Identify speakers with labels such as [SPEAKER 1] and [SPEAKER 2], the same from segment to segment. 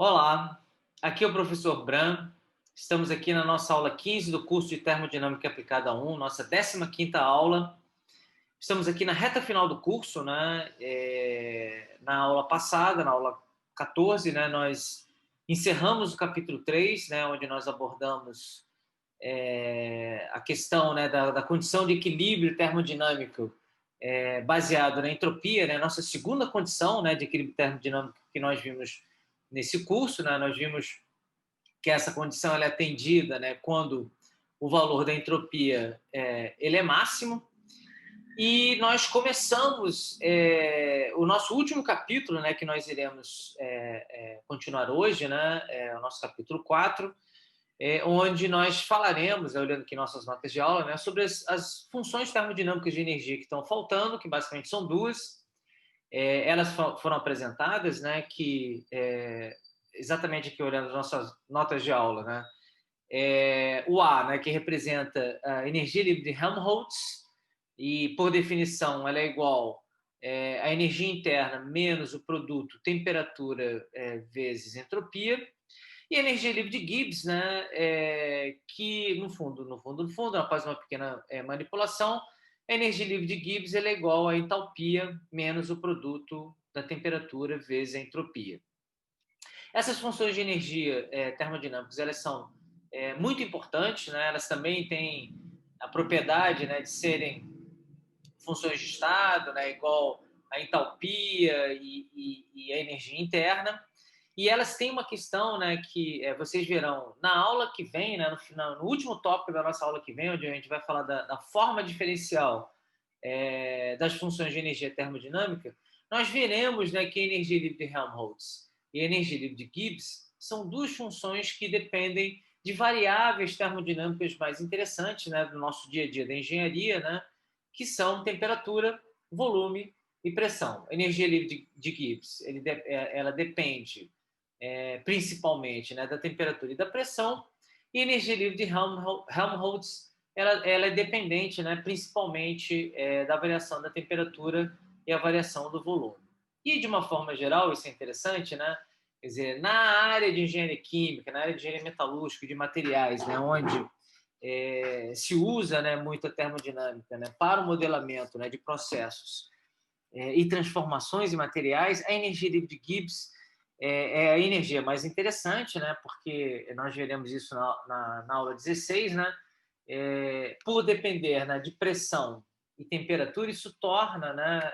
[SPEAKER 1] Olá, aqui é o professor Bran. Estamos aqui na nossa aula 15 do curso de Termodinâmica Aplicada 1, nossa 15ª aula. Estamos aqui na reta final do curso, né? Na aula passada, na aula 14, né, nós encerramos o capítulo 3, né, onde nós abordamos a questão, né, da condição de equilíbrio termodinâmico baseado na entropia, né, nossa segunda condição, né, de equilíbrio termodinâmico que nós vimos nesse curso. Né, nós vimos que essa condição ela é atendida, né, quando o valor da entropia ele é máximo. E nós começamos o nosso último capítulo, né, que nós iremos continuar hoje, né, o nosso capítulo 4, onde nós falaremos, olhando aqui nossas notas de aula, né, sobre as funções termodinâmicas de energia que estão faltando, que basicamente são duas. Elas foram apresentadas, né, que exatamente aqui olhando as nossas notas de aula, né, o A, né, que representa a energia livre de Helmholtz, e por definição ela é igual à energia interna menos o produto temperatura vezes entropia. E a energia livre de Gibbs, né, que no fundo, após uma pequena manipulação, a energia livre de Gibbs ela é igual à entalpia menos o produto da temperatura vezes a entropia. Essas funções de energia termodinâmicas elas são muito importantes, né? Elas também têm a propriedade, né, de serem funções de estado, né, igual a entalpia e a energia interna. E elas têm uma questão, né, que vocês verão na aula que vem, né, no final, no último tópico da nossa aula que vem, onde a gente vai falar da forma diferencial das funções de energia termodinâmica. Nós veremos, né, que a energia livre de Helmholtz e a energia livre de Gibbs são duas funções que dependem de variáveis termodinâmicas mais interessantes, né, do nosso dia a dia da engenharia, né, que são temperatura, volume e pressão. A energia livre de Gibbs ela depende principalmente, né, da temperatura e da pressão, e a energia livre de Helmholtz ela é dependente, né, principalmente da variação da temperatura e a variação do volume. E, de uma forma geral, isso é interessante, né? Quer dizer, na área de engenharia química, na área de engenharia metalúrgica, de materiais, né, onde se usa, né, muito a termodinâmica, né, para o modelamento, né, de processos e transformações em materiais, a energia livre de Gibbs é a energia mais interessante, né, porque nós veremos isso na aula 16, né, por depender, né, de pressão e temperatura, isso torna, né,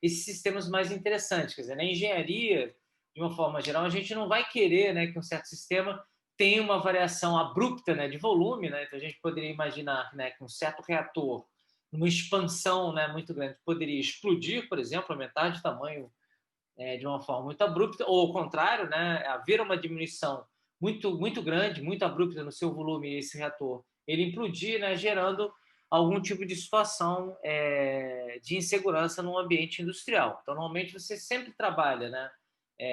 [SPEAKER 1] esses sistemas mais interessantes. Quer dizer, na engenharia, de uma forma geral, a gente não vai querer, né, que um certo sistema tenha uma variação abrupta, né, de volume, né? Então a gente poderia imaginar, né, que um certo reator, numa expansão, né, muito grande, poderia explodir, por exemplo, aumentar de tamanho de uma forma muito abrupta, ou ao contrário, né, haver uma diminuição muito grande, muito abrupta no seu volume, e esse reator ele implodir, né, gerando algum tipo de situação de insegurança no ambiente industrial. Então, normalmente, você sempre trabalha, né,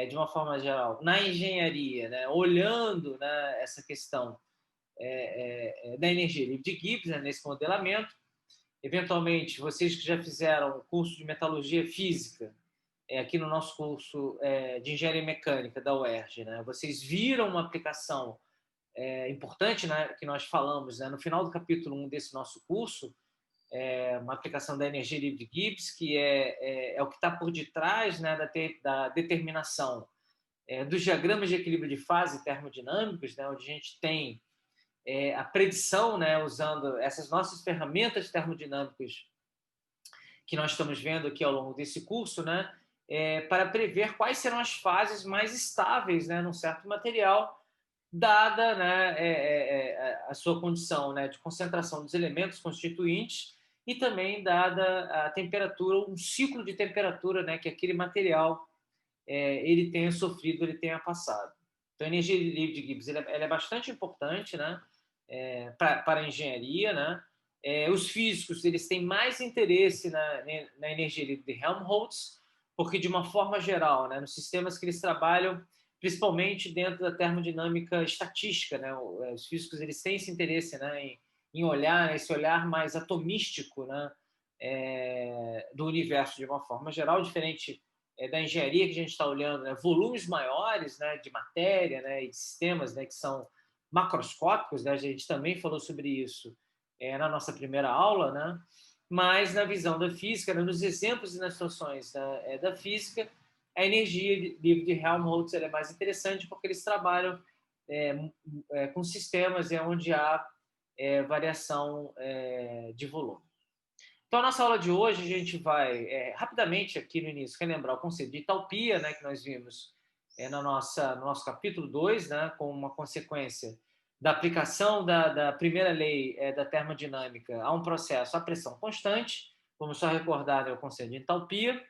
[SPEAKER 1] de uma forma geral, na engenharia, né, olhando, né, essa questão da energia livre de Gibbs, né, nesse modelamento. Eventualmente, vocês que já fizeram o curso de metalurgia física, aqui no nosso curso de engenharia mecânica da UERJ, né, vocês viram uma aplicação importante, né, que nós falamos, né, no final do capítulo 1 desse nosso curso, uma aplicação da energia livre de Gibbs, que é o que está por detrás, né, da determinação dos diagramas de equilíbrio de fase termodinâmicos, né, onde a gente tem a predição, né, usando essas nossas ferramentas termodinâmicas que nós estamos vendo aqui ao longo desse curso, né, para prever quais serão as fases mais estáveis, né, num certo material, dada, né, a sua condição, né, de concentração dos elementos constituintes e também dada a temperatura, um ciclo de temperatura, né, que aquele material ele tenha sofrido, ele tenha passado. Então, a energia livre de Gibbs ela é bastante importante, né, para a engenharia, né? Os físicos eles têm mais interesse na energia livre de Helmholtz, porque, de uma forma geral, né, nos sistemas que eles trabalham, principalmente dentro da termodinâmica estatística, né, os físicos eles têm esse interesse, né, em olhar, né, esse olhar mais atomístico, né, do universo de uma forma geral, diferente da engenharia que a gente está olhando, né, volumes maiores, né, de matéria, né, e de sistemas, né, que são macroscópicos, né, a gente também falou sobre isso na nossa primeira aula, né, mas na visão da física, né, nos exemplos e nas situações da física, a energia livre de Helmholtz é mais interessante porque eles trabalham com sistemas onde há variação de volume. Então, a nossa aula de hoje, a gente vai, rapidamente, aqui no início, relembrar o conceito de entalpia, né, que nós vimos no nosso capítulo 2, né, como uma consequência da aplicação da primeira lei da termodinâmica a um processo a pressão constante. Vamos só recordar, né, o conceito de entalpia.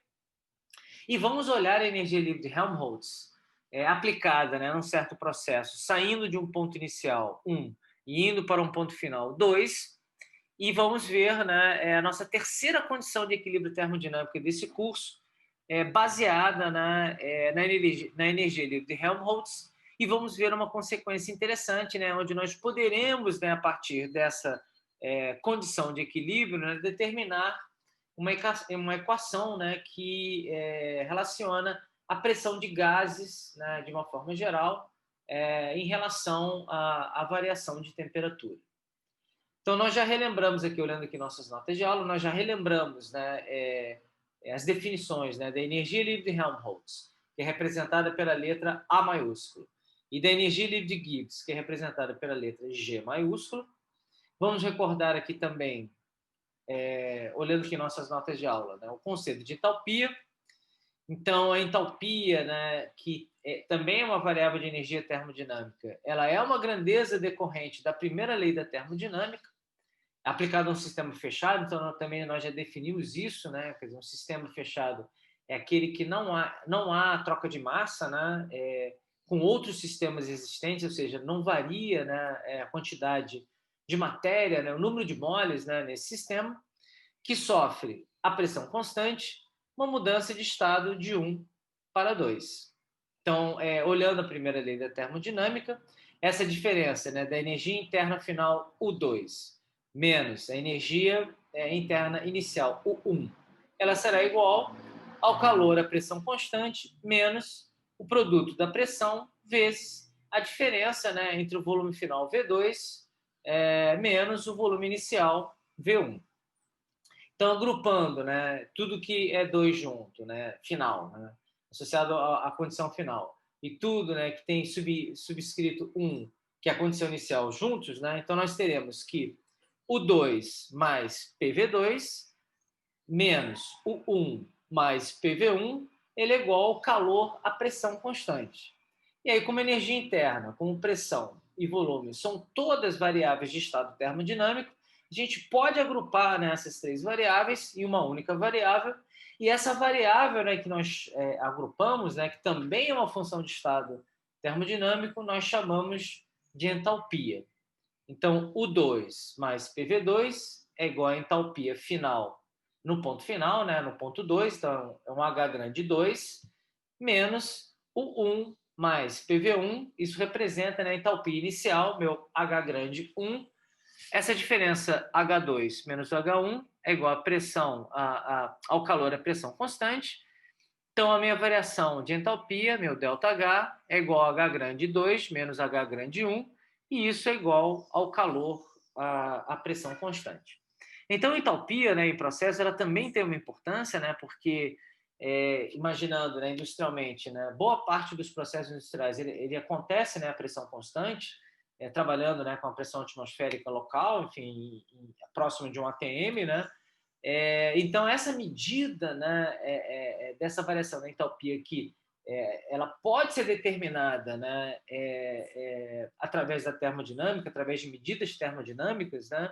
[SPEAKER 1] E vamos olhar a energia livre de Helmholtz aplicada, né, num certo processo, saindo de um ponto inicial, 1, e indo para um ponto final, 2, e vamos ver, né, a nossa terceira condição de equilíbrio termodinâmico desse curso, baseada na energia livre de Helmholtz, e vamos ver uma consequência interessante, né, onde nós poderemos, né, a partir dessa condição de equilíbrio, né, determinar uma equação, né, que relaciona a pressão de gases, né, de uma forma geral, em relação à variação de temperatura. Então, nós já relembramos aqui, olhando aqui nossas notas de aula, nós já relembramos, né, as definições, né, da energia livre de Helmholtz, que é representada pela letra A maiúsculo, e da energia livre de Gibbs, que é representada pela letra G maiúsculo. Vamos recordar aqui também, olhando aqui nossas notas de aula, né, o conceito de entalpia. Então, a entalpia, né, que também é uma variável de energia termodinâmica, ela é uma grandeza decorrente da primeira lei da termodinâmica, aplicado a um sistema fechado. Então também nós já definimos isso, né? Quer dizer, um sistema fechado é aquele que não há troca de massa, né? Com outros sistemas existentes, ou seja, não varia, né, a quantidade de matéria, né, o número de moles, né, nesse sistema, que sofre a pressão constante, uma mudança de estado de 1 para 2. Então, olhando a primeira lei da termodinâmica, essa diferença, né, da energia interna final U2 menos a energia interna inicial U1, ela será igual ao calor à pressão constante menos o produto da pressão vezes a diferença, né, entre o volume final V2 menos o volume inicial V1. Então, agrupando, né, tudo que é 2 junto, né, final, né, associado à condição final, e tudo, né, que tem subscrito 1, que é a condição inicial, juntos, né, então nós teremos que o 2 mais PV2 menos o 1 mais PV1, ele é igual ao calor à pressão constante. E aí, como energia interna, como pressão e volume são todas variáveis de estado termodinâmico, a gente pode agrupar, né, essas três variáveis em uma única variável, e essa variável, né, que nós agrupamos, né, que também é uma função de estado termodinâmico, nós chamamos de entalpia. Então, U2 mais PV2 é igual a entalpia final no ponto final, né, no ponto 2, então é um H grande 2, menos o 1 mais PV1, isso representa, né, a entalpia inicial, meu H grande 1. Essa diferença H2 menos o H1 é igual à pressão, ao calor, à pressão constante. Então, a minha variação de entalpia, meu ΔH, é igual a H grande 2 menos H grande 1, e isso é igual ao calor, à pressão constante. Então, a entalpia, né, em processo, ela também tem uma importância, né, porque, imaginando, né, industrialmente, né, boa parte dos processos industriais ele acontece, né, a pressão constante, trabalhando, né, com a pressão atmosférica local, enfim, próximo de um ATM, né? Então, essa medida, né, dessa variação da entalpia aqui, ela pode ser determinada, né, através da termodinâmica, através de medidas termodinâmicas, né?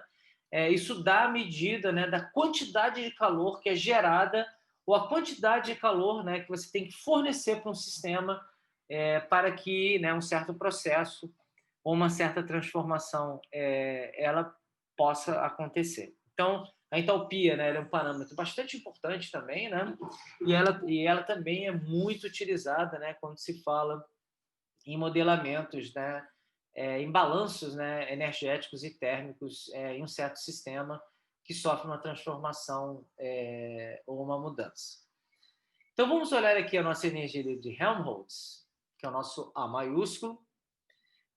[SPEAKER 1] Isso dá a medida, né, da quantidade de calor que é gerada, ou a quantidade de calor, né, que você tem que fornecer para um sistema para que, né, um certo processo ou uma certa transformação ela possa acontecer. Então, a entalpia, né, ela é um parâmetro bastante importante também, né? E ela também é muito utilizada, né, quando se fala em modelamentos, né, em balanços, né, energéticos e térmicos em um certo sistema que sofre uma transformação ou uma mudança. Então, vamos olhar aqui a nossa energia livre de Helmholtz, que é o nosso A maiúsculo.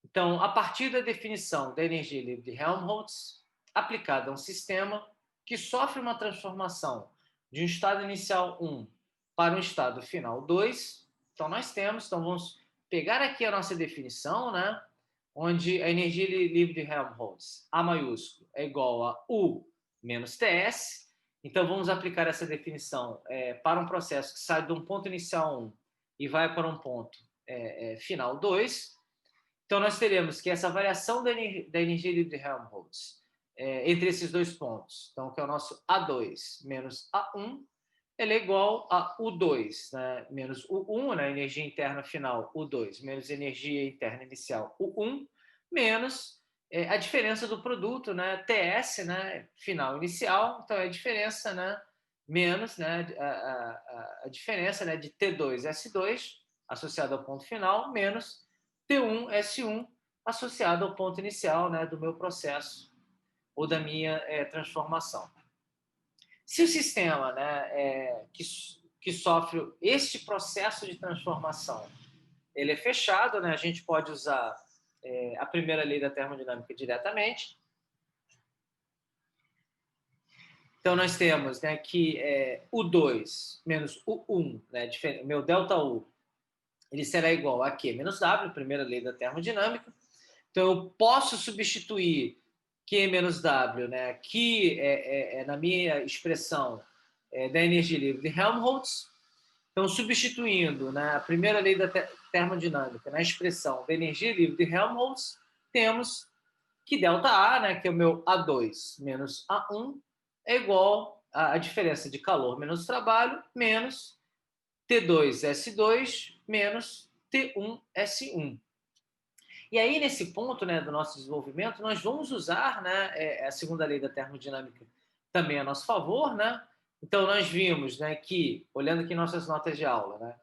[SPEAKER 1] Então, a partir da definição da energia livre de Helmholtz, aplicada a um sistema que sofre uma transformação de um estado inicial 1 para um estado final 2, então nós temos, então vamos pegar aqui a nossa definição, né, onde a energia livre de Helmholtz, A maiúsculo, é igual a U menos TS. Então, vamos aplicar essa definição para um processo que sai de um ponto inicial 1 e vai para um ponto final 2. Então, nós teremos que essa variação da energia livre de Helmholtz entre esses dois pontos, então, que é o nosso A2 menos A1, ele é igual a U2, né, menos U1, né, energia interna final, U2, menos energia interna inicial, U1, menos a diferença do produto, né, TS, né, final inicial, então é a diferença, né, menos, né, a diferença, né, de T2S2 associado ao ponto final, menos T1S1 associado ao ponto inicial, né, do meu processo ou da minha transformação. Se o sistema, né, que sofre este processo de transformação, ele é fechado, né, a gente pode usar a primeira lei da termodinâmica diretamente. Então, nós temos, né, que U2 menos U1, né, meu ΔU, ele será igual a Q menos W, primeira lei da termodinâmica. Então, eu posso substituir Q menos W, né, aqui na minha expressão da energia livre de Helmholtz. Então, substituindo, né, a primeira lei da termodinâmica na expressão da energia livre de Helmholtz, temos que ΔA, né, que é o meu A2 menos A1, é igual à diferença de calor menos trabalho, menos T2S2 menos T1S1. E aí, nesse ponto, né, do nosso desenvolvimento, nós vamos usar, né, a segunda lei da termodinâmica também a nosso favor, né? Então, nós vimos, né, que, olhando aqui nossas notas de aula, né,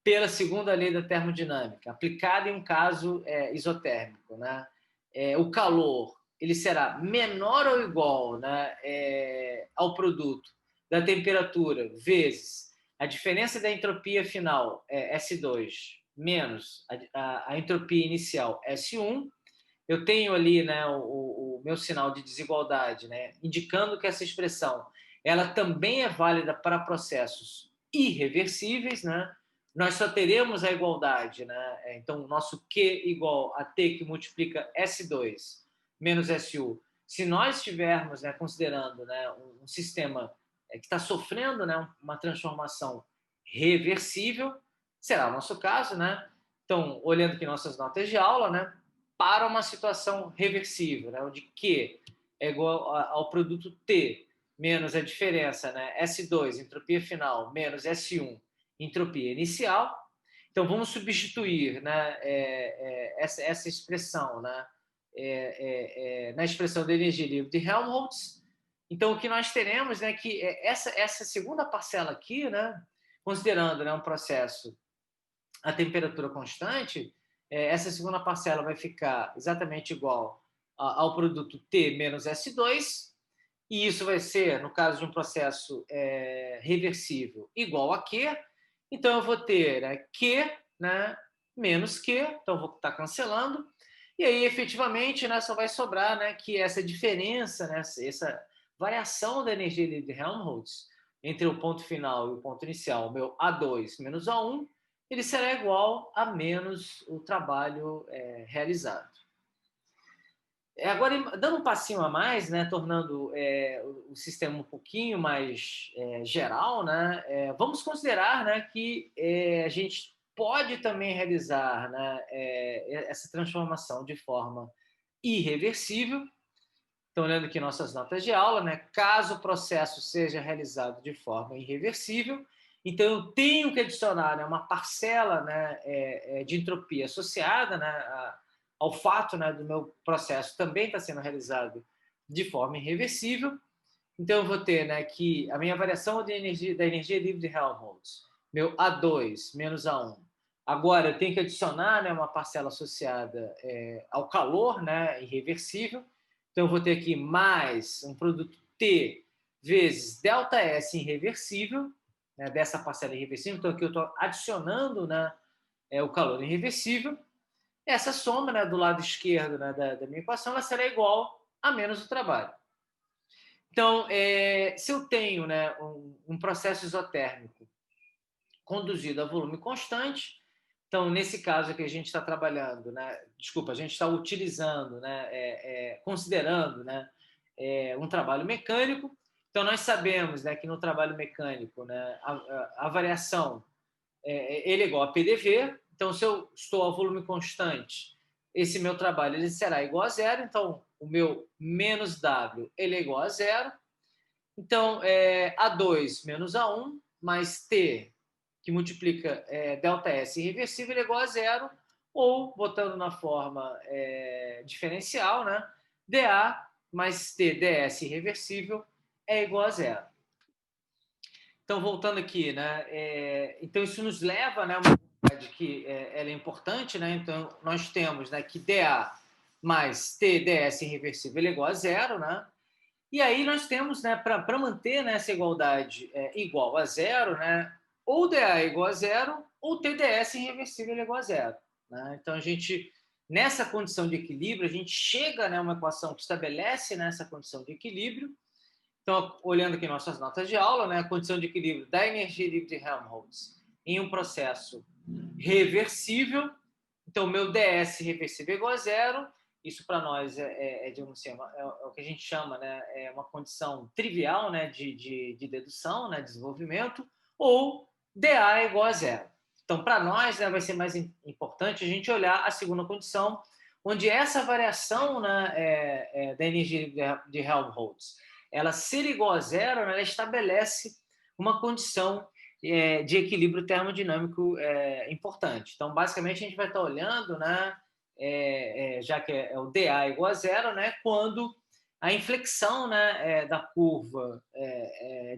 [SPEAKER 1] pela segunda lei da termodinâmica, aplicada em um caso isotérmico, né, o calor ele será menor ou igual, né, ao produto da temperatura vezes a diferença da entropia final, S2, menos a entropia inicial, S1. Eu tenho ali, né, o meu sinal de desigualdade, né, indicando que essa expressão ela também é válida para processos irreversíveis, né? Nós só teremos a igualdade, né? Então, o nosso Q igual a T que multiplica S2 menos SU. Se nós estivermos, né, considerando, né, um sistema que está sofrendo, né, uma transformação reversível, será o nosso caso, né? Então, olhando aqui nossas notas de aula, né, para uma situação reversível, né, onde Q é igual ao produto T menos a diferença, né, S2, entropia final, menos S1, entropia inicial. Então, vamos substituir, né, essa expressão, né, na expressão da energia livre de Helmholtz. Então, o que nós teremos, né, que essa segunda parcela aqui, né, considerando, né, um processo a temperatura constante, essa segunda parcela vai ficar exatamente igual ao produto T menos S2, e isso vai ser, no caso de um processo reversível, igual a Q. Então, eu vou ter, né, Q, né, menos Q, então eu vou estar cancelando, e aí, efetivamente, né, só vai sobrar, né, que essa diferença, né, essa variação da energia de Helmholtz entre o ponto final e o ponto inicial, meu A2 menos A1, ele será igual a menos o trabalho realizado. Agora, dando um passinho a mais, né, tornando o sistema um pouquinho mais geral, né, vamos considerar, né, que a gente pode também realizar, né, essa transformação de forma irreversível. Então, olhando aqui nossas notas de aula, né, caso o processo seja realizado de forma irreversível, então eu tenho que adicionar, né, uma parcela, né, de entropia associada, né, ao fato, né, do meu processo também estar sendo realizado de forma irreversível. Então eu vou ter, né, que a minha variação da energia livre de Helmholtz, meu A2 menos A1. Agora eu tenho que adicionar, né, uma parcela associada ao calor, né, irreversível. Então eu vou ter aqui mais um produto T vezes ΔS irreversível, né, dessa parcela irreversível. Então, aqui eu estou adicionando, né, o calor irreversível. Essa soma, né, do lado esquerdo, né, da minha equação, ela será igual a menos o trabalho. Então, se eu tenho, né, um processo isotérmico conduzido a volume constante, então, nesse caso aqui, a gente está trabalhando, né, desculpa, a gente está utilizando, né, considerando, né, um trabalho mecânico. Então, nós sabemos, né, que no trabalho mecânico, né, a variação ele é igual a PDV. Então, se eu estou a volume constante, esse meu trabalho ele será igual a zero. Então, o meu menos W ele é igual a zero. Então, A2 menos A1 mais T, que multiplica ΔS irreversível, ele é igual a zero. Ou, botando na forma diferencial, né, dA mais T ds irreversível é igual a zero. Então, voltando aqui, né, então isso nos leva, né, uma propriedade que ela é importante, né? Então, nós temos, né, que dA mais T ds irreversível é igual a zero, né? E aí nós temos, né, para manter, né, essa igualdade igual a zero, né, ou dA é igual a zero, ou T ds irreversível é igual a zero, né? Então, a gente, nessa condição de equilíbrio, a gente chega, né, a uma equação que estabelece, né, essa condição de equilíbrio. Então, olhando aqui nossas notas de aula, né, a condição de equilíbrio da energia livre de Helmholtz em um processo reversível. Então, o meu ds reversível é igual a zero. Isso para nós digamos assim, é o que a gente chama, né, é uma condição trivial, né, de dedução, né, desenvolvimento, ou dA é igual a zero. Então, para nós, né, vai ser mais importante a gente olhar a segunda condição, onde essa variação, né, da energia de Helmholtz ela ser igual a zero, né, ela estabelece uma condição de equilíbrio termodinâmico importante. Então, basicamente, a gente vai estar olhando, né, já que é o dA igual a zero, né, quando a inflexão, né, da curva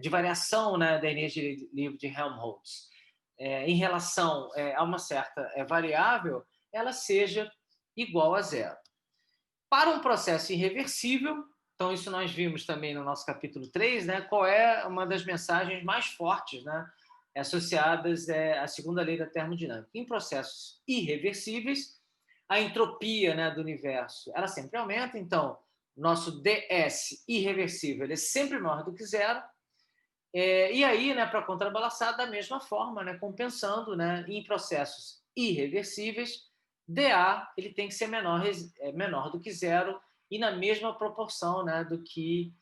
[SPEAKER 1] de variação, né, da energia livre de Helmholtz em relação a uma certa variável, ela seja igual a zero. Para um processo irreversível, então isso nós vimos também no nosso capítulo 3, né, qual é uma das mensagens mais fortes, né, associadas à segunda lei da termodinâmica. Em processos irreversíveis, a entropia, né, do universo ela sempre aumenta. Então, nosso ds irreversível ele é sempre maior do que zero. E aí, né, para contrabalançar, da mesma forma, né, compensando, né, em processos irreversíveis, dA ele tem que ser menor do que zero e na mesma proporção, né, do que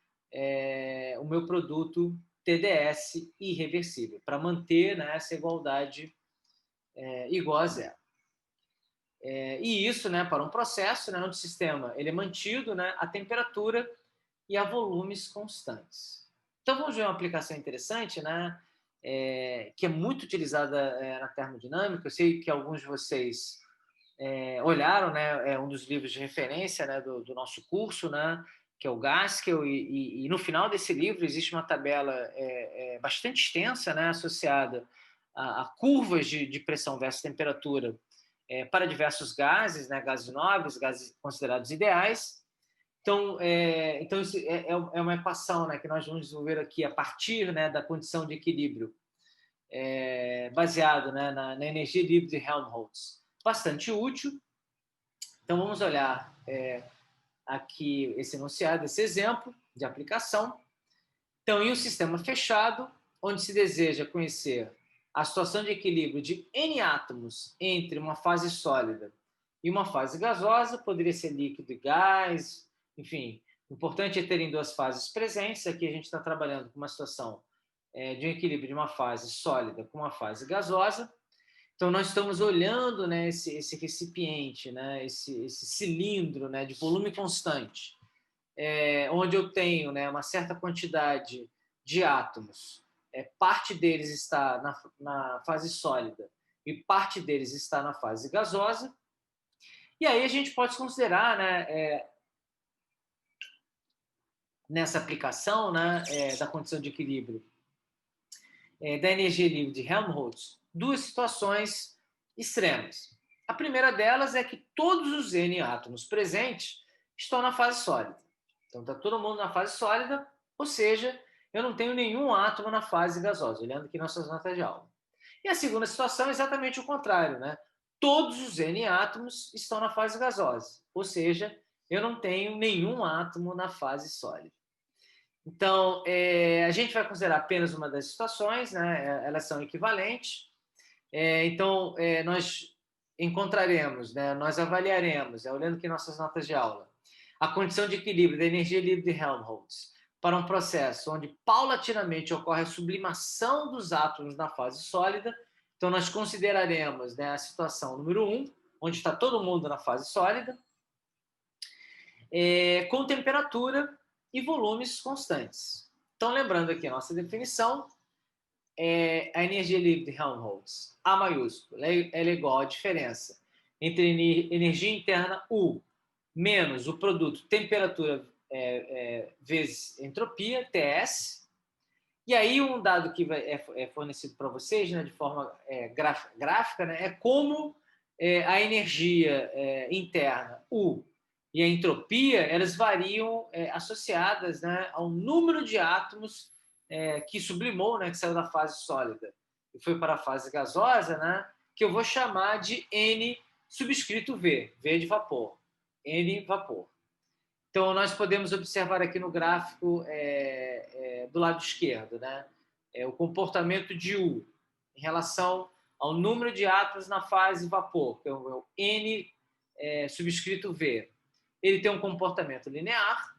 [SPEAKER 1] o meu produto TdS irreversível, para manter, né, essa igualdade igual a zero. E isso, né, para um processo, né, onde o sistema ele é mantido, né, a temperatura e a volumes constantes. Então, vamos ver uma aplicação interessante, né, que é muito utilizada na termodinâmica. Eu sei que alguns de vocês olharam, né, um dos livros de referência, né, do nosso curso, né, que é o Gaskell, e no final desse livro existe uma tabela bastante extensa, né, associada a curvas de pressão versus temperatura para diversos gases, né, gases nobres, gases considerados ideais. Então, isso é uma equação, né, que nós vamos desenvolver aqui a partir, né, da condição de equilíbrio baseado, né, na energia livre de Helmholtz. Bastante útil. Então, vamos olhar aqui esse enunciado, esse exemplo de aplicação. Então, em um sistema fechado, onde se deseja conhecer a situação de equilíbrio de N átomos entre uma fase sólida e uma fase gasosa, poderia ser líquido e gás, enfim, o importante é terem duas fases presentes. Aqui a gente está trabalhando com uma situação de um equilíbrio de uma fase sólida com uma fase gasosa. Então, nós estamos olhando, né, esse recipiente, né, esse cilindro, né, de volume constante, onde eu tenho, né, uma certa quantidade de átomos. Parte deles está na fase sólida e parte deles está na fase gasosa. E aí a gente pode considerar, né, nessa aplicação, né, da condição de equilíbrio da energia livre de Helmholtz, duas situações extremas. A primeira delas é que todos os N átomos presentes estão na fase sólida. Então, está todo mundo na fase sólida, ou seja, eu não tenho nenhum átomo na fase gasosa, olhando aqui nossas notas de aula. E a segunda situação é exatamente o contrário, né? Todos os N átomos estão na fase gasosa, ou seja, eu não tenho nenhum átomo na fase sólida. Então, a gente vai considerar apenas uma das situações, né? Elas são equivalentes. Então, nós encontraremos, né? Nós avaliaremos, olhando aqui nossas notas de aula, a condição de equilíbrio da energia livre de Helmholtz para um processo onde paulatinamente ocorre a sublimação dos átomos na fase sólida. Então, nós consideraremos, né, a situação número 1, onde está todo mundo na fase sólida, com temperatura e volumes constantes. Então, lembrando aqui a nossa definição, a energia livre de Helmholtz, A maiúscula, ela é igual à diferença entre energia interna U menos o produto temperatura vezes entropia, TS. E aí um dado que é fornecido para vocês, né, de forma gráfica, né, é como a energia interna U e a entropia, elas variam associadas, né, ao número de átomos que sublimou, né, que saiu da fase sólida e foi para a fase gasosa, né, que eu vou chamar de N subscrito V, V de vapor, N vapor. Então, nós podemos observar aqui no gráfico do lado esquerdo, né, o comportamento de U em relação ao número de átomos na fase vapor, que é o N subscrito V. Ele tem um comportamento linear,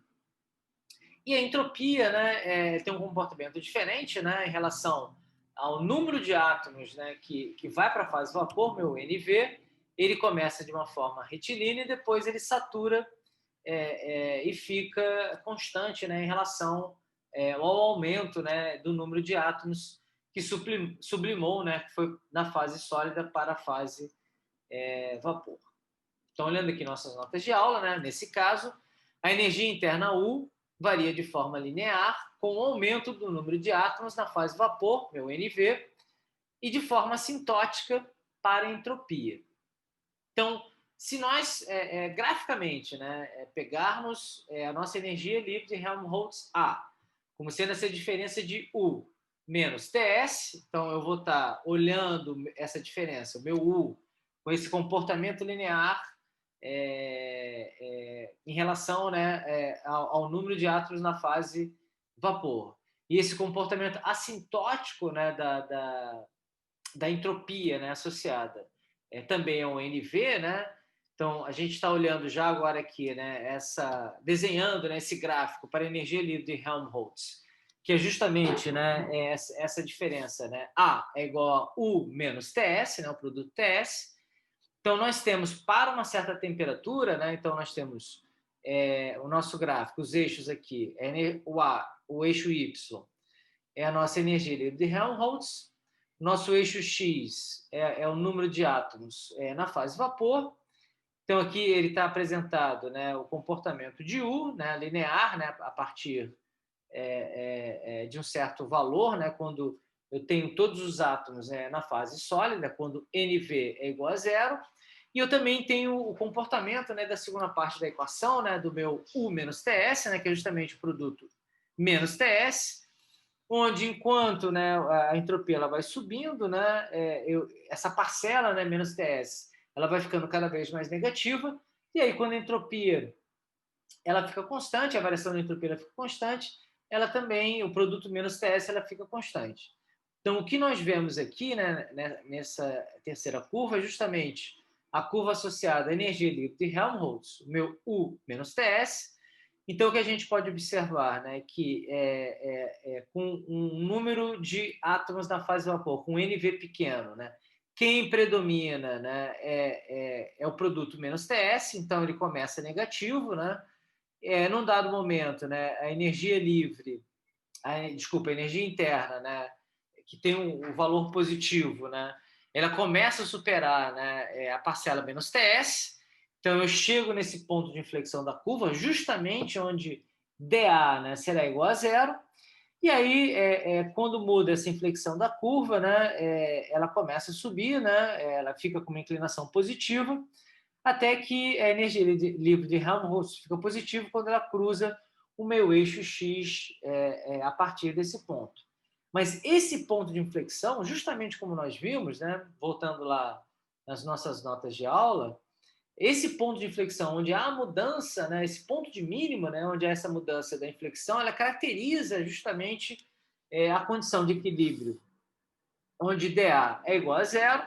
[SPEAKER 1] e a entropia, né, tem um comportamento diferente, né, em relação ao número de átomos, né, que vai para a fase vapor, meu NV. Ele começa de uma forma retilínea e depois ele satura e fica constante, né, em relação ao aumento, né, do número de átomos que sublimou, né, que foi da fase sólida para a fase vapor. Então, olhando aqui nossas notas de aula, né, nesse caso, a energia interna U varia de forma linear com o aumento do número de átomos na fase vapor, meu NV, e de forma assintótica para a entropia. Então, se nós, graficamente, né, pegarmos a nossa energia livre de Helmholtz A, como sendo essa diferença de U menos TS, então eu vou estar olhando essa diferença, o meu U, com esse comportamento linear em relação, né, ao número de átomos na fase vapor. E esse comportamento assintótico, né, da entropia, né, associada também é um NV, né? Então, a gente está olhando já agora aqui, né, desenhando, né, esse gráfico para a energia livre de Helmholtz, que é justamente, né, essa diferença, né? A é igual a U menos TS, né, o produto TS. Então, nós temos para uma certa temperatura, né, então nós temos o nosso gráfico, os eixos aqui, o A, o eixo Y, é a nossa energia livre de Helmholtz. Nosso eixo X é o número de átomos na fase vapor. Então, aqui ele está apresentado, né, o comportamento de U, né, linear, né, a partir de um certo valor, né, quando eu tenho todos os átomos na fase sólida, quando NV é igual a zero. E eu também tenho o comportamento, né, da segunda parte da equação, né, do meu U menos TS, né, que é justamente o produto menos TS, onde enquanto, né, a entropia ela vai subindo, né, essa parcela, né, menos TS, ela vai ficando cada vez mais negativa, e aí quando a entropia ela fica constante, a variação da entropia ela fica constante, ela também, o produto menos TS, ela fica constante. Então, o que nós vemos aqui, né, nessa terceira curva é justamente a curva associada à energia livre de Helmholtz, o meu U menos TS. Então, o que a gente pode observar, né, que com um número de átomos na fase vapor, com NV pequeno, né, quem predomina, né, é o produto menos TS, então ele começa negativo, né? Num dado momento, né, a energia livre, a energia interna, né, que tem um valor positivo, né, ela começa a superar, né, a parcela menos TS. Então, eu chego nesse ponto de inflexão da curva, justamente onde dA, né, será igual a zero. E aí, quando muda essa inflexão da curva, né, ela começa a subir, né, ela fica com uma inclinação positiva, até que a energia livre de Helmholtz fica positiva quando ela cruza o meu eixo X a partir desse ponto. Mas esse ponto de inflexão, justamente como nós vimos, né, voltando lá nas nossas notas de aula, esse ponto de inflexão, onde há a mudança, né, esse ponto de mínimo, né, onde há essa mudança da inflexão, ela caracteriza justamente a condição de equilíbrio, onde dA é igual a zero.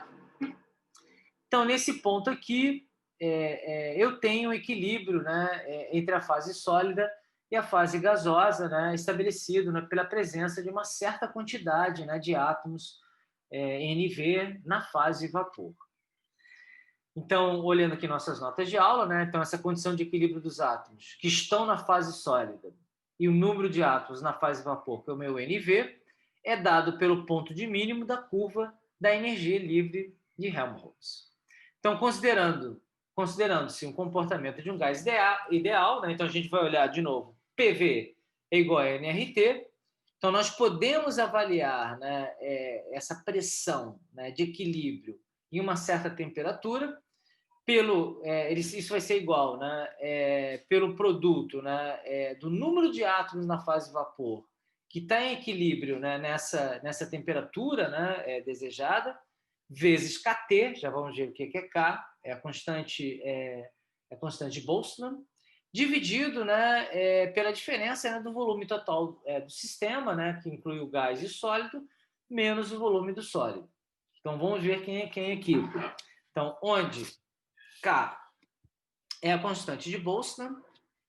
[SPEAKER 1] Então, nesse ponto aqui, eu tenho um equilíbrio, né, entre a fase sólida e a fase gasosa, né, estabelecido, né, pela presença de uma certa quantidade, né, de átomos NV na fase vapor. Então, olhando aqui nossas notas de aula, né, então essa condição de equilíbrio dos átomos que estão na fase sólida e o número de átomos na fase vapor, que é o meu NV, é dado pelo ponto de mínimo da curva da energia livre de Helmholtz. Então, considerando-se um comportamento de um gás ideal, né? Então a gente vai olhar de novo, PV é igual a nRT. Então, nós podemos avaliar, né, essa pressão, né, de equilíbrio em uma certa temperatura, isso vai ser igual, né, pelo produto, né, do número de átomos na fase vapor, que está em equilíbrio, né, nessa temperatura, né, desejada, vezes Kt, já vamos ver o que é K, é a constante de Boltzmann, dividido, né, pela diferença, né, do volume total do sistema, né, que inclui o gás e o sólido, menos o volume do sólido. Então, vamos ver quem é aqui. Então, onde K é a constante de Boltzmann,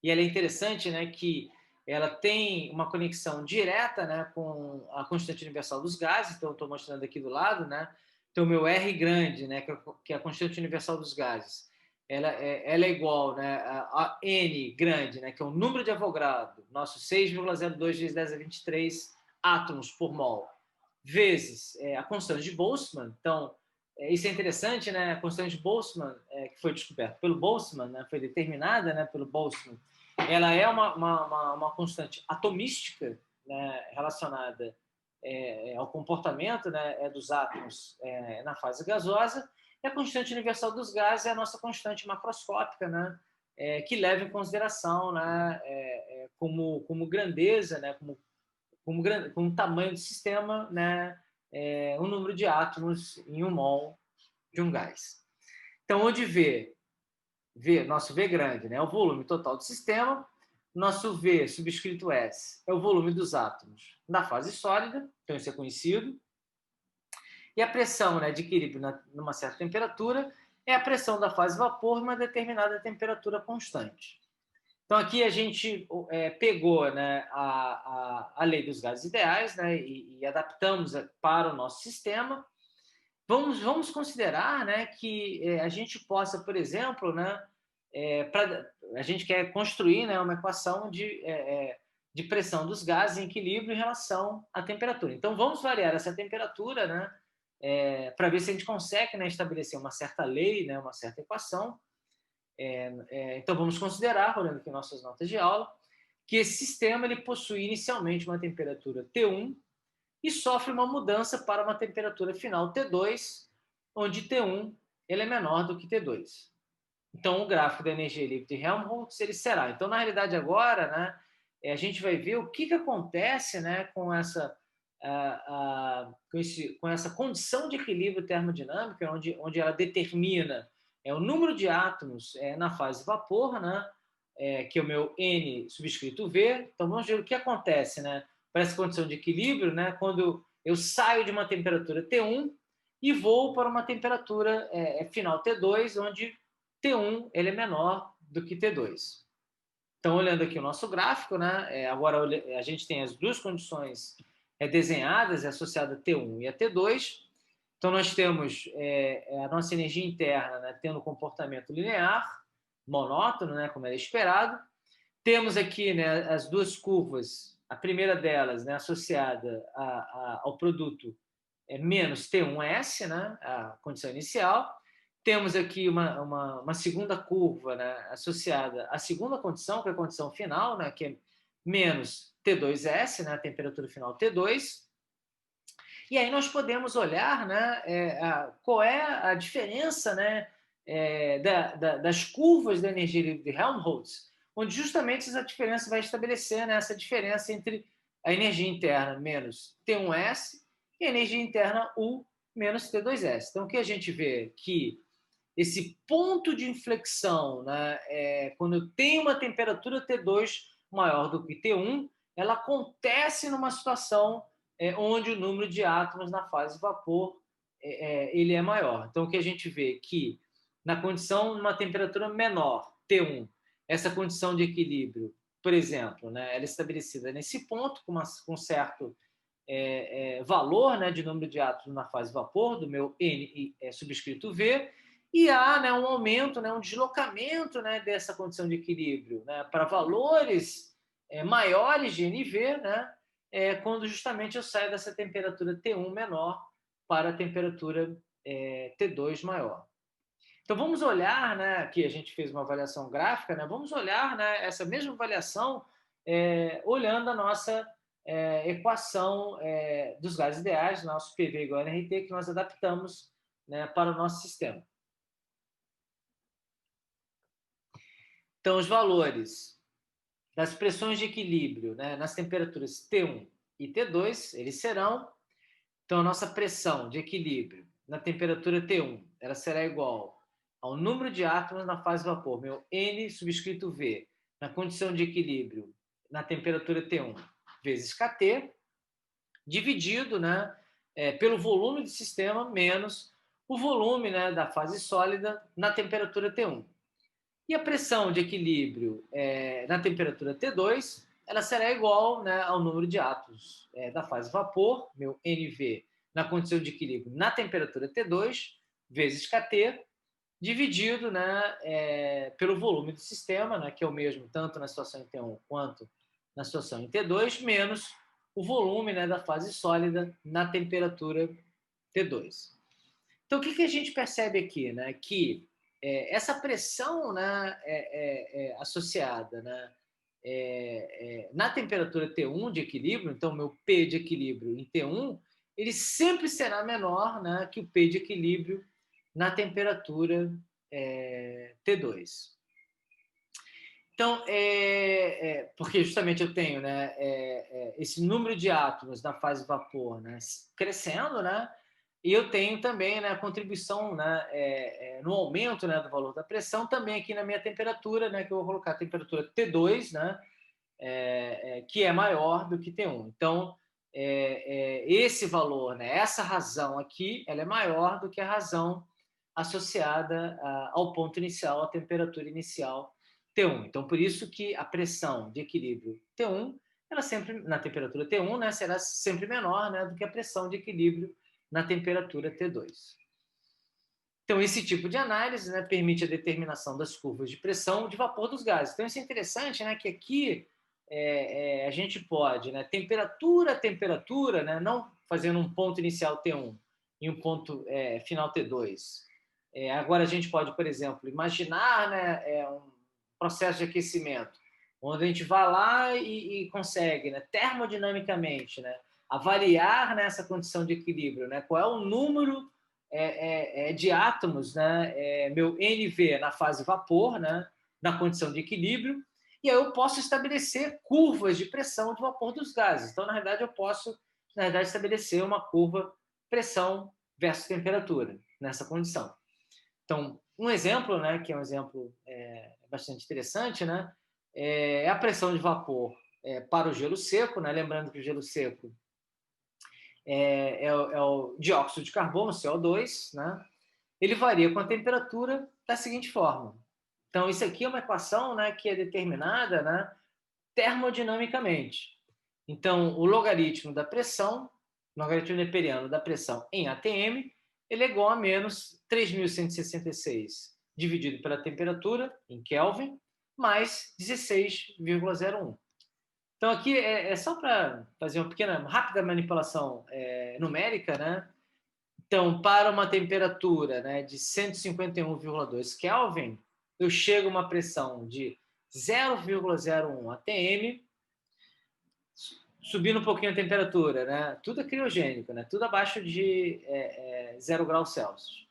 [SPEAKER 1] e ela é interessante, né, que ela tem uma conexão direta, né, com a constante universal dos gases. Então, eu estou mostrando aqui do lado, né? Então, o meu R grande, né, que é a constante universal dos gases, ela é igual, né, a N grande, né, que é o número de Avogadro, nosso 6,02 vezes 10 a 23 átomos por mol, vezes a constante de Boltzmann. Então, isso é interessante, né? A constante de Boltzmann, que foi descoberta pelo Boltzmann, né, foi determinada, né, pelo Boltzmann, ela é uma constante atomística, né, relacionada ao comportamento, né, dos átomos na fase gasosa, e a constante universal dos gases é a nossa constante macroscópica, né, que leva em consideração, né, como grandeza, né, como tamanho do sistema, né, o número de átomos em um mol de um gás. Então, onde nosso V grande, né, é o volume total do sistema, nosso V subscrito S é o volume dos átomos na fase sólida, então isso é conhecido, e a pressão, né, de equilíbrio numa certa temperatura é a pressão da fase vapor numa determinada temperatura constante. Então, aqui a gente pegou, né, a lei dos gases ideais, né, e adaptamos para o nosso sistema. Vamos considerar, né, que a gente possa, por exemplo, né, a gente quer construir, né, uma equação de pressão dos gases em equilíbrio em relação à temperatura. Então, vamos variar essa temperatura, né, para ver se a gente consegue, né, estabelecer uma certa lei, né, uma certa equação. Então, vamos considerar, olhando aqui nossas notas de aula, que esse sistema ele possui inicialmente uma temperatura T1 e sofre uma mudança para uma temperatura final T2, onde T1 ele é menor do que T2. Então, o gráfico da energia livre de Helmholtz ele será. Então, na realidade, agora, né, a gente vai ver o que acontece, né, com essa condição de equilíbrio termodinâmico, onde ela determina o número de átomos na fase vapor, né, que é o meu N subscrito V. Então, vamos ver o que acontece, né, para essa condição de equilíbrio, né, quando eu saio de uma temperatura T1 e vou para uma temperatura final T2, onde T1 ele é menor do que T2. Então, olhando aqui o nosso gráfico, né, agora a gente tem as duas condições desenhadas, associada a T1 e a T2. Então, nós temos a nossa energia interna, né, tendo comportamento linear, monótono, né, como era esperado. Temos aqui, né, as duas curvas, a primeira delas, né, associada ao produto menos T1S, né, a condição inicial. Temos aqui uma segunda curva, né, associada à segunda condição, que é a condição final, né, que é menos T2S, né, a temperatura final T2. E aí nós podemos olhar, né, qual é a diferença, né, das curvas da energia livre de Helmholtz onde justamente essa diferença vai estabelecer, né, essa diferença entre a energia interna menos T1S e a energia interna U menos T2S. Então, o que a gente vê que esse ponto de inflexão, né, quando eu tenho uma temperatura T2 maior do que T1, ela acontece numa situação onde o número de átomos na fase vapor ele é maior. Então, o que a gente vê que na condição de uma temperatura menor, T1, essa condição de equilíbrio, por exemplo, né, ela é estabelecida nesse ponto com um certo valor, né, de número de átomos na fase vapor, do meu N subscrito V, e há, né, um aumento, né, um deslocamento, né, dessa condição de equilíbrio, né, para valores maiores de NV, né, quando justamente eu saio dessa temperatura T1 menor para a temperatura T2 maior. Então vamos olhar, né, aqui a gente fez uma avaliação gráfica, né, vamos olhar, né, essa mesma avaliação olhando a nossa equação dos gases ideais, nosso PV igual a nRT, que nós adaptamos, né, para o nosso sistema. Então, os valores das pressões de equilíbrio, né, nas temperaturas T1 e T2, eles serão... Então, a nossa pressão de equilíbrio na temperatura T1, ela será igual ao número de átomos na fase vapor, meu N subscrito V, na condição de equilíbrio na temperatura T1, vezes kT, dividido, né, pelo volume do sistema menos o volume, né, da fase sólida na temperatura T1. E a pressão de equilíbrio na temperatura T2, ela será igual, né, ao número de átomos da fase vapor, meu NV, na condição de equilíbrio na temperatura T2, vezes kT, dividido, né, pelo volume do sistema, né, que é o mesmo tanto na situação em T1 quanto na situação em T2, menos o volume, né, da fase sólida na temperatura T2. Então, o que a gente percebe aqui? Né? Que essa pressão, né, associada, né, na temperatura T1 de equilíbrio, então meu P de equilíbrio em T1, ele sempre será menor, né, que o P de equilíbrio na temperatura T2. Então, porque justamente eu tenho, né, esse número de átomos na fase vapor, né, crescendo, né, e eu tenho também, né, a contribuição, né, no aumento, né, do valor da pressão, também aqui na minha temperatura, né, que eu vou colocar a temperatura T2, né, que é maior do que T1. Então, esse valor, né, essa razão aqui, ela é maior do que a razão associada ao ponto inicial, à temperatura inicial T1. Então, por isso que a pressão de equilíbrio T1, ela sempre, na temperatura T1, né, será sempre menor, né, do que a pressão de equilíbrio na temperatura T2. Então, esse tipo de análise, né, permite a determinação das curvas de pressão de vapor dos gases. Então, isso é interessante, né, que aqui a gente pode, né, temperatura a temperatura, né, não fazendo um ponto inicial T1 e um ponto final T2. Agora, a gente pode, por exemplo, imaginar, né, um processo de aquecimento, onde a gente vai lá e consegue, né, termodinamicamente, né, avaliar nessa condição de equilíbrio, né, qual é o número de átomos, né, meu NV na fase vapor, né, na condição de equilíbrio, e aí eu posso estabelecer curvas de pressão de vapor dos gases. Então, na verdade, eu posso, na verdade, estabelecer uma curva pressão versus temperatura nessa condição. Então, um exemplo, né, que é um exemplo bastante interessante, né, é a pressão de vapor para o gelo seco, né, lembrando que o gelo seco é o dióxido de carbono, CO2, né, ele varia com a temperatura da seguinte forma. Então, isso aqui é uma equação, né, que é determinada, né, termodinamicamente. Então, o logaritmo da pressão, o logaritmo neperiano da pressão em ATM, ele é igual a menos 3.166 dividido pela temperatura, em Kelvin, mais 16,01. Então, aqui é só para fazer uma pequena, rápida manipulação numérica, né? Então, para uma temperatura, né, de 151,2 Kelvin, eu chego a uma pressão de 0,01 atm, subindo um pouquinho a temperatura, né? Tudo é criogênico, né? Tudo abaixo de 0 graus Celsius.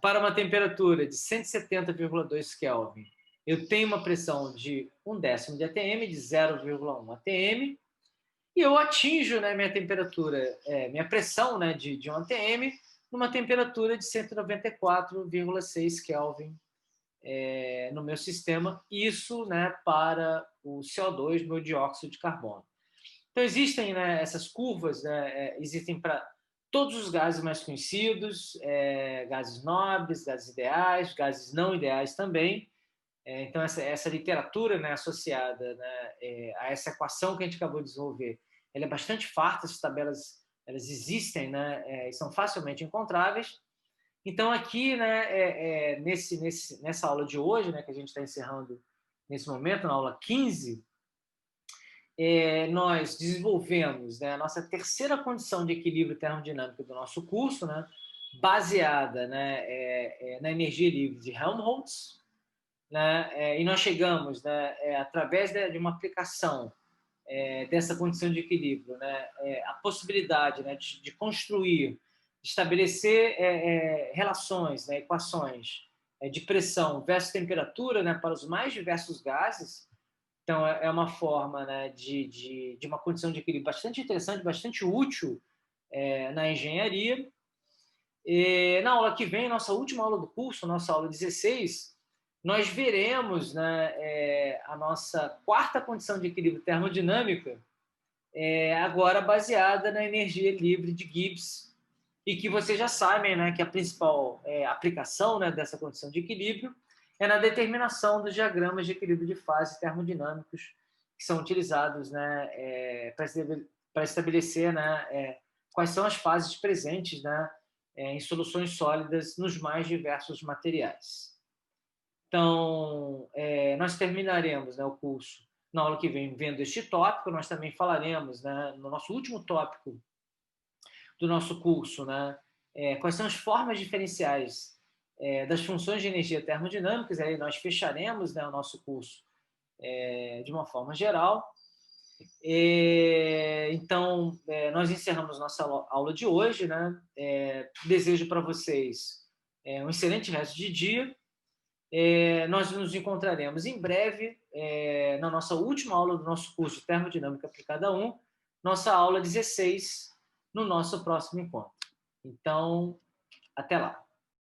[SPEAKER 1] Para uma temperatura de 170,2 Kelvin, eu tenho uma pressão de 1/10 de atm, de 0,1 atm, e eu atinjo, né, minha temperatura, minha pressão, né, de 1 atm, numa temperatura de 194,6 Kelvin no meu sistema, isso, né, para o CO2, meu dióxido de carbono. Então, existem, né, essas curvas, né, existem para todos os gases mais conhecidos, gases nobres, gases ideais, gases não ideais também. Então, essa literatura, né, associada, né, a essa equação que a gente acabou de desenvolver, ela é bastante farta, essas tabelas elas existem, né, e são facilmente encontráveis. Então, aqui, né, nessa aula de hoje, né, que a gente está encerrando nesse momento, na aula 15, nós desenvolvemos, né, a nossa terceira condição de equilíbrio termodinâmico do nosso curso, né, baseada, né, na energia livre de Helmholtz, né, e nós chegamos, né, através de uma aplicação dessa condição de equilíbrio, né, a possibilidade, né, de construir, de estabelecer relações, né, equações de pressão versus temperatura, né, para os mais diversos gases. Então, é uma forma, né, de uma condição de equilíbrio bastante interessante, bastante útil na engenharia. E na aula que vem, nossa última aula do curso, nossa aula 16, nós veremos, né, a nossa quarta condição de equilíbrio termodinâmica, agora baseada na energia livre de Gibbs, e que vocês já sabem, né, que a principal aplicação, né, dessa condição de equilíbrio é na determinação dos diagramas de equilíbrio de fase termodinâmicos que são utilizados, né, para estabelecer, né, quais são as fases presentes, né, em soluções sólidas nos mais diversos materiais. Então, nós terminaremos, né, o curso na aula que vem vendo este tópico. Nós também falaremos, né, no nosso último tópico do nosso curso, né, quais são as formas diferenciais das funções de energia termodinâmicas. Aí nós fecharemos, né, o nosso curso de uma forma geral. Então, nós encerramos nossa aula de hoje, né? Desejo para vocês um excelente resto de dia. Nós nos encontraremos em breve na nossa última aula do nosso curso de Termodinâmica Aplicada 1, nossa aula 16, no nosso próximo encontro. Então, até lá.